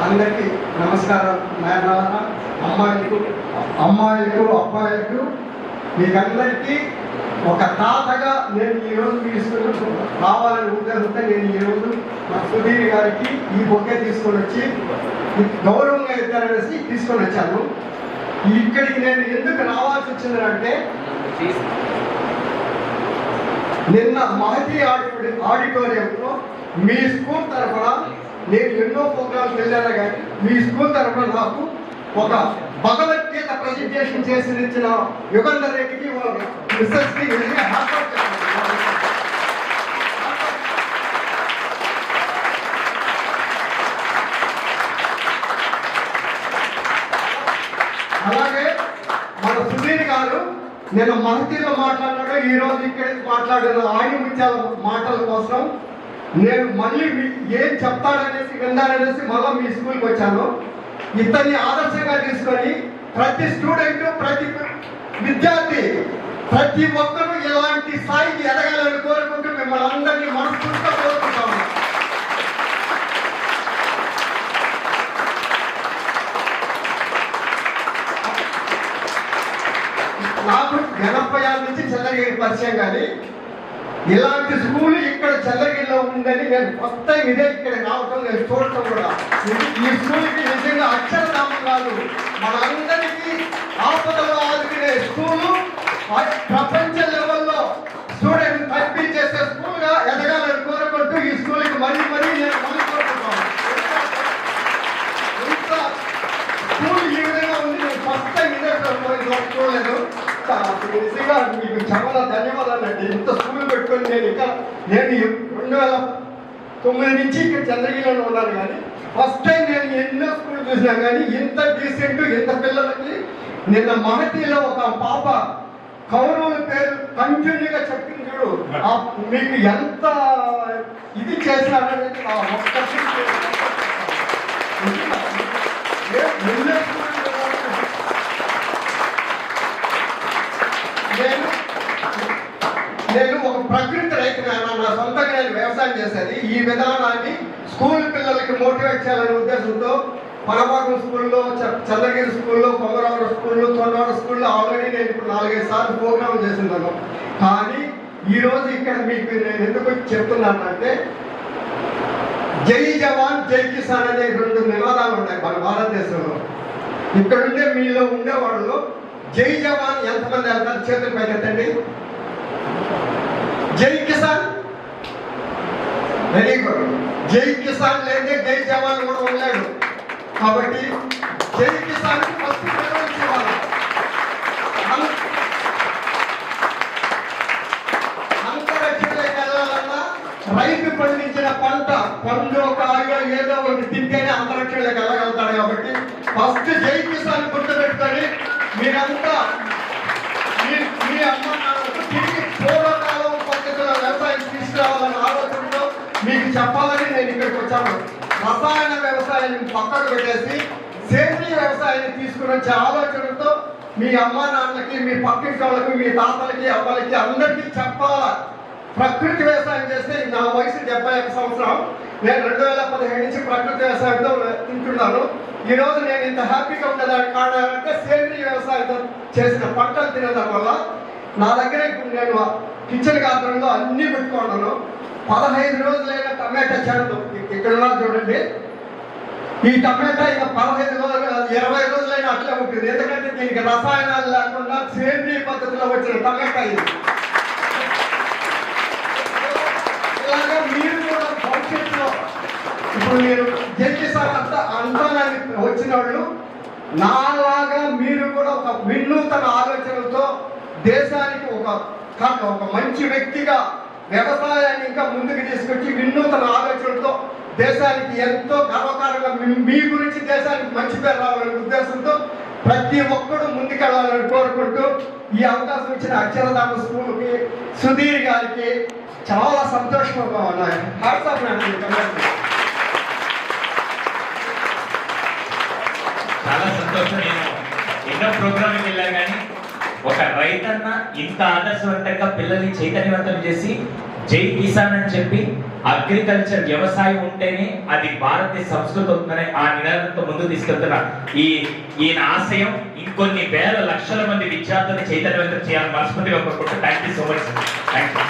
అందరికీ నమస్కారం. నాయన అమ్మాయిలకు అబ్బాయిలకు మీకందరికీ ఒక తాతగా నేను ఈరోజు రావాలని ఉద్దేశంతో నేను ఈరోజు మా సుధీర్ గారికి ఈ బొకే తీసుకొని వచ్చి గౌరవంగా ఇద్దారనేసి తీసుకొని వచ్చాను. ఇక్కడికి నేను ఎందుకు రావాల్సి వచ్చిందంటే, నిన్న మహతి ఆడిటోరియంలో మీ స్కూల్ తరఫున నేను ఎన్నో ప్రోగ్రామ్స్ వెళ్ళాను, కానీ మీ స్కూల్ తరఫున నాకు ఒక భగవద్గీత ప్రజెంటేషన్ చేసి ఇచ్చిన యుగంధర్ రెడ్డికి మిస్సెస్కి అలాగే మన సుధీర్ గారు నేను మహతిలో మాట్లాడినాడు, ఈరోజు ఇక్కడ మాట్లాడిన ఆణిముత్యాల మాటల కోసం నేను మళ్ళీ ఏం చెప్తాడనేసి విన్నారనేసి మళ్ళీ మీ స్కూల్కి వచ్చాను. ఇతన్ని ఆదర్శంగా తీసుకొని ప్రతి స్టూడెంట్, ప్రతి విద్యార్థి, ప్రతి ఒక్కరూ ఇలాంటి స్థాయికి ఎదగాలని కోరుకుంటూ మిమ్మల్ని అందరినీ మనస్ఫూర్తిగా కోరుకుంటాము. నాకు 80 నుంచి చంద్రగిరి పరిచయం, కానీ ఇలాంటి స్కూల్ ఇక్కడ చంద్రగిరిలో ఉందని నేను ఫస్ట్ టైం ఇదే ఇక్కడ రావటం, నేను చూడటం కూడా. ఈ స్కూల్కి నిజంగా అక్షరధామం కాదు, మనందరికీ ఆపదలో ఆదుకునే స్కూలు, ప్రపంచ లెవెల్లో స్టూడెంట్ పంపించేసే స్కూల్గా ఎదగాలని కోరుకుంటూ ఈ స్కూల్కి మరీ నేను కోరుకుంటున్నాను. ఇంత స్కూల్ ఈ విధంగా ఉంది, నేను ఫస్ట్ టైం ఇదే చూడలేదు. నిజంగా మీకు చాలా ధన్యవాదాలు అండి. ఇంత స్కూల్ పెట్టుకొని నేను 2009 నుంచి ఇక్కడ చంద్రగిరిలో ఉన్నాను, కానీ ఫస్ట్ టైం నేను ఎన్నో స్కూల్ చూసినా కానీ ఇంత డీసెంట్, ఇంత పిల్లలకి. నిన్న మహతిలో ఒక పాప కౌరవుల పేరు కంటిన్యూగా చెప్పింది చూడు, మీకు ఎంత ఇది చేసినారనేది నేను ఒక ప్రకృతి రైతుగా నా సొంతంగా నేను వ్యవసాయం చేసేది. ఈ విధానాన్ని స్కూల్ పిల్లలకి మోటివేట్ చేయాలనే ఉద్దేశంతో పనపాకం స్కూల్లో, చంద్రగిరి స్కూల్లో, కొమరవరం స్కూల్లో, తొండవరం స్కూల్లో ఆల్రెడీ నేను ఇప్పుడు 4-5 సార్లు ప్రోగ్రామ్ చేస్తున్నాను. కానీ ఈరోజు ఇక్కడ మీకు నేను ఎందుకు చెప్తున్నానంటే, జై జవాన్ జై కిసాన్ అనే 2 నినాదాలు ఉన్నాయి మన భారతదేశంలో. ఇక్కడుండే మీలో ఉండేవాళ్ళు జై జవాన్ ఎంతమంది వెళ్తారు? చేతులు పైకెత్తండి. జై కిసాన్, వెరీ గుడ్. జై కిసాన్ లేదే జై జవాన్ కూడా ఉండలేడు. కాబట్టి జై కిసాన్ ఫస్ట్ నిర్వహించేవాళ్ళు. అంతరిక్షంలోకి వెళ్ళాలన్నా రైతు పండించిన పండు కాయో ఏదో ఒకటి తింటేనే అంతరిక్షంలోకి వెళ్ళగలుగుతాడు. కాబట్టి ఫస్ట్ జై కిసాన్ గుర్తుపెట్టుకొని మీరంతా మీ అమ్మ నాన్నకు తిరిగి పూర్వకాలం పద్ధతిలో వ్యవసాయం తీసుకురావాలనే ఆలోచనలో మీకు చెప్పాలని నేను ఇక్కడికి వచ్చాను. రసాయన వ్యవసాయాన్ని పక్కకు పెట్టేసి సేంద్రీయ వ్యవసాయాన్ని తీసుకుని వచ్చే ఆలోచనతో మీ అమ్మ నాన్నలకి, మీ పక్కింటి వాళ్ళకి, మీ తాతలకి, అవ్వలకి అందరికీ చెప్పాలా. ప్రకృతి వ్యవసాయం చేస్తే నా వయసు 71 సంవత్సరం. నేను 2017 నుంచి ప్రకృతి వ్యవసాయంతో తింటున్నాను. ఈరోజు నేను ఇంత హ్యాపీగా ఉండేదానికి కారణం అంటే సేంద్రీయ వ్యవసాయంతో చేసిన పంటలు తినడం వల్ల. నా దగ్గర ఇప్పుడు నేను కిచెన్ గాత్రంలో అన్నీ పెట్టుకున్నాను. 15 రోజులైన టమాటా చెట్టు ఇక్కడ చూడండి. ఈ టమాటా ఇక 15 రోజులు 20 రోజులైనా అట్లే ఉంటుంది, ఎందుకంటే దీనికి రసాయనాలు లేకుండా సేంద్రీయ పద్ధతిలో వచ్చిన టమాటా ఇది. ఇలాగా మీరు కూడా భవిష్యత్తులో ఇప్పుడు మీరు జడ్జిసార్ అంతా వచ్చిన వాళ్ళు నాలాగా మీరు కూడా ఒక వినూతన ఆలోచనలతో దేశానికి ఒక మంచి వ్యక్తిగా వ్యవసాయాన్ని ఇంకా ముందుకు తీసుకొచ్చి వినూతన ఆలోచనలతో దేశానికి ఎంతో గర్వకారంగా మీ గురించి దేశానికి మంచి పేరు రావాలనే ఉద్దేశంతో ప్రతి ఒక్కరూ ముందుకెళ్ళాలని కోరుకుంటూ ఈ అవకాశం ఇచ్చిన అక్షరధామ స్కూల్కి, సుధీర్ గారికి చాలా సంతోషంగా ఉన్నాయి. చాలా సంతోషం. నేను ఎన్నో ప్రోగ్రామ్కి వెళ్ళాను, కానీ ఒక రైతన్న ఇంత ఆదర్శవంతంగా పిల్లల్ని చైతన్యవంతం చేసి జై కిసాన్ అని చెప్పి అగ్రికల్చర్ వ్యవసాయం ఉంటేనే అది భారతీయ సంస్కృతి అవుతుందనే ఆ నినాదంతో ముందుకు తీసుకెళ్తున్న ఈయన ఆశయం ఇంకొన్ని వేల లక్షల మంది విద్యార్థులను చైతన్యవంతం చేయాలని మనస్ఫూర్తిగా కోరుకుంటూ thank you so much. Thank you.